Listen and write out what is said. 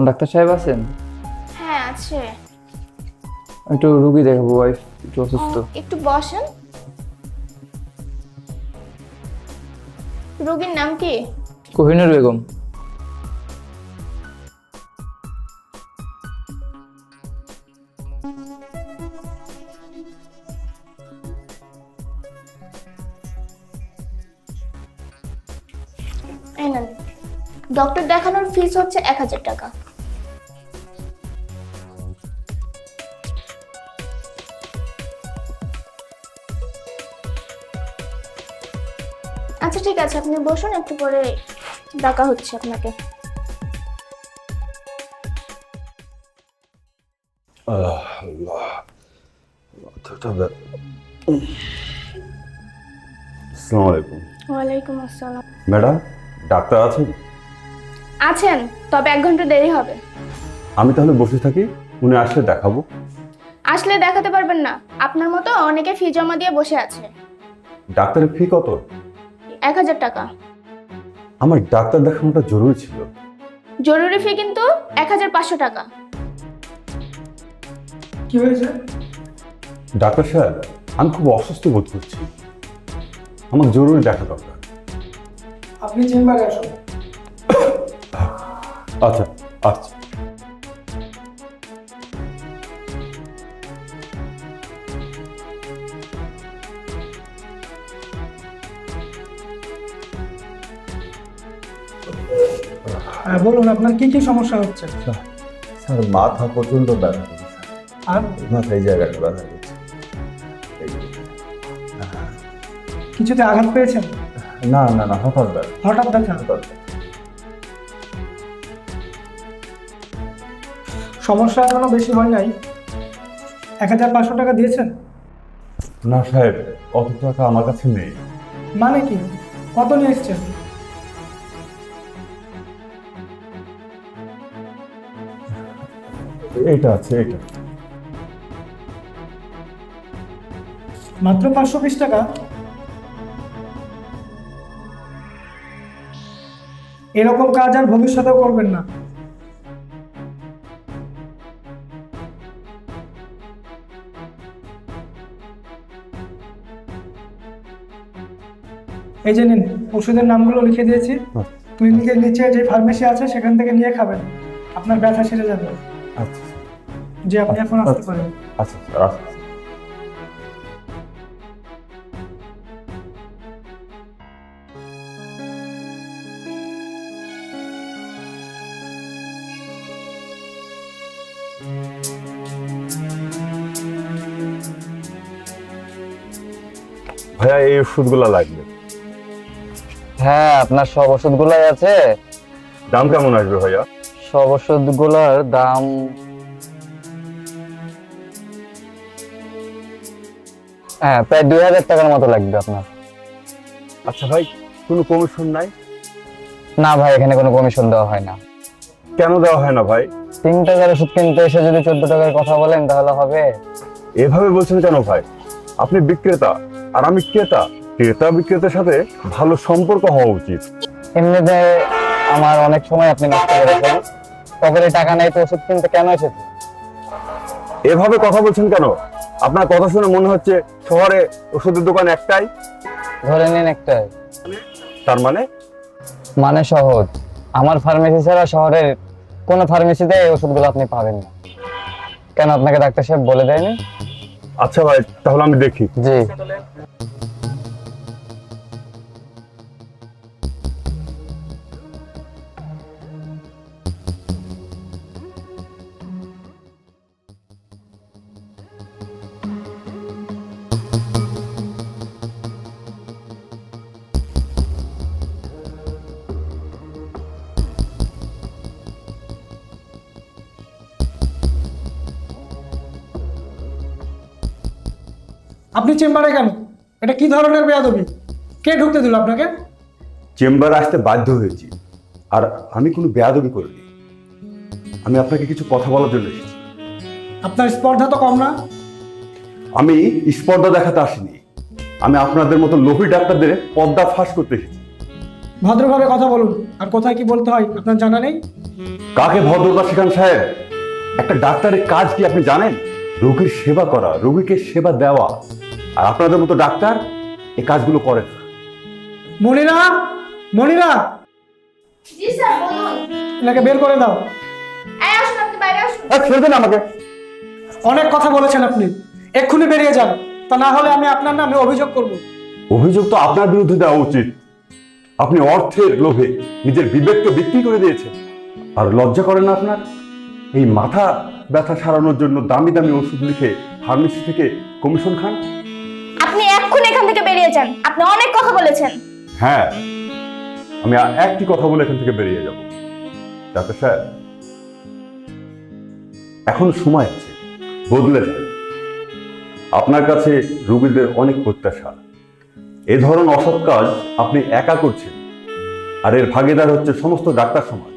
Doctor সাহেব আছেন? হ্যাঁ আছে। একটু রুগী দেখাবো, ওয়াইফ একটু অসুস্থ। একটু বসেন। রোগীর নাম কি? কোহিনুর বেগম। এই নেন। ডক্টর দেখানোর ফিস হচ্ছে 1000 টাকা। আচ্ছা ঠিক আছে, আপনি বসুন, একটু পরে ডাকা হচ্ছে আপনাকে। আল্লাহ, মাথাটা আসসালামু আলাইকুম। ওয়ালাইকুম আসসালাম। ম্যাডাম, ডাক্তার আছেন? আছেন, তবে 1 ঘন্টা দেরি হবে। আমি তাহলে বসে থাকি, উনি আসলে দেখাবো। আসলে দেখাতে পারবেন না, আপনার মতো অনেকে ফি জমা দিয়ে বসে আছে। ডাক্তারের ফি কত? 1000 টাকা। আমার ডাক্তার দেখানোটা জরুরি ছিল। জরুরি ফি কিন্তু 1500 টাকা। কি হয়েছে? ডাক্তার সাহেব, আমি খুব অসুস্থ বোধ করছি, আমার জরুরি দেখা দরকার। আপনি চেম্বারে আসুন। আচ্ছা আচ্ছা। হ্যাঁ বলুন, আপনার কি কি সমস্যা হচ্ছে? স্যার, মাথা প্রচন্ড ব্যথা করছে, আর মাথা এই জায়গাটা ব্যথা করছে। কিছুতে আঘাত পেয়েছেন? না না না, হঠাৎ ব্যথা। হঠাৎ ব্যথা? হঠাৎ। সমস্যা এখনো বেশি হয় নাই। 1500 টাকা দিয়েছেন? না সাহেব, অত টাকা আমার কাছে নেই। মানে কি, কত নিয়ে এসছেন? এটা আছে, এটা। মাত্র 520 টাকা? এরকম কাজ আর ভবিষ্যতেও করবেন না। এই যে নিন, ওষুধের নামগুলো লিখে দিয়েছি। ক্লিনিকের নিচে যে ফার্মেসি আছে সেখান থেকে নিয়ে খাবেন, আপনার ব্যথা সেরে যাবে। আচ্ছা যে আপনি এখন আসতে পারেন। আচ্ছা স্যার, আচ্ছা। ভাইয়া, এই ওষুধগুলো লাগবে। হ্যাঁ, আপনার সব ওষুধগুলাই আছে। দাম কেমন আসবে ভাইয়া? সব ওষুধগুলোর দাম প্রায় 2000 টাকার মতো লাগবে আপনার। আচ্ছা ভাই, কোনো কমিশন নাই? না ভাই, এখানে কোনো কমিশন দেওয়া হয় না। কেন দেওয়া হয় না ভাই? 3 টাকার ওষুধ কিনতে এসে যদি 14 টাকার কথা বলেন তাহলে হবে? এভাবে বলছেন কেন ভাই? আপনি বিক্রেতা আর আমি ক্রেতা। ক্রেতা বিক্রেতার সাথে ভালো সম্পর্ক হওয়া উচিত। এমনিতে আমার অনেক সময় আপনি নষ্ট করেছেন। পকেটে টাকা নেই তো ওষুধ কিনতে কেন এসেছেন? এভাবে কথা বলছেন কেন? আপনার কথা শুনে মনে হচ্ছে শহরে ওষুধের দোকান একটাই। ধরে নিন একটাই। তার মানে? মানে সহজ, আমার ফার্মেসি ছাড়া শহরের কোনো ফার্মেসিতে এই ওষুধগুলো আপনি পাবেন না। কেন, আপনাকে ডাক্তার সাহেব বলে দেয়নি? আচ্ছা ভাই, তাহলে আমি দেখি। জি। আপনি চেম্বারে কেন? এটা কি ধরনের বেয়াদবি? কে ঢুকতে দিল আপনাকে? চেম্বারে আসতে বাধ্য হয়েছি, আর আমি কোনো বেয়াদবি করিনি। আমি আপনাকে কিছু কথা বলার জন্য এসেছি। আপনার স্পর্ধা তো কম না। আমি স্পর্ধা দেখাতে আসিনি, আমি আপনাদের মতো লোভী ডাক্তারদের পর্দা ফাঁস করতে এসেছি। ভদ্রভাবে কথা বলুন, আর কোথায় কি বলতে হয় আপনার জানা নেই? কাকে ভদ্রতা শেখান সাহেব? একটা ডাক্তারের কাজ কি আপনি জানেন? রোগীর সেবা করা, রোগীকে সেবা দেওয়া। আর আপনাদের মতো ডাক্তার এই কাজগুলো করেন না। মনিরা, মনিরা, জি স্যার বলুন। এনাকে বের করে দাও। এই আসুন, আপনি বাইরে আসুন। ছেড়ে দেন আমাকে। অনেক কথা বলেছেন আপনি, এক্ষুনি বেরিয়ে যান, তা না হলে আমি আপনার নামে অভিযোগ করব। অভিযোগ তো আপনার বিরুদ্ধে দেওয়া উচিত। আপনি অর্থের লোভে নিজের বিবেককে বিক্রি করে দিয়েছেন। আর লজ্জা করেন না আপনার? এই মাথা ব্যথা সারানোর জন্য দামি দামি ওষুধ লিখে ফার্মেসি থেকে কমিশন খান। আপনি এক্ষুনি এখান থেকে বেরিয়ে যান, আপনি অনেক কথা বলেছেন। হ্যাঁ, আমি আর একটি কথা বলে এখান থেকে বেরিয়ে যাব। ডাক্তার সাহেব, এখন সময় আছে, বদলে যান। আপনার কাছে রোগীদের অনেক প্রত্যাশা। এ ধরনের অসৎ কাজ আপনি একা করছেন, আর এর ভাগীদার হচ্ছে সমস্ত ডাক্তার সমাজ।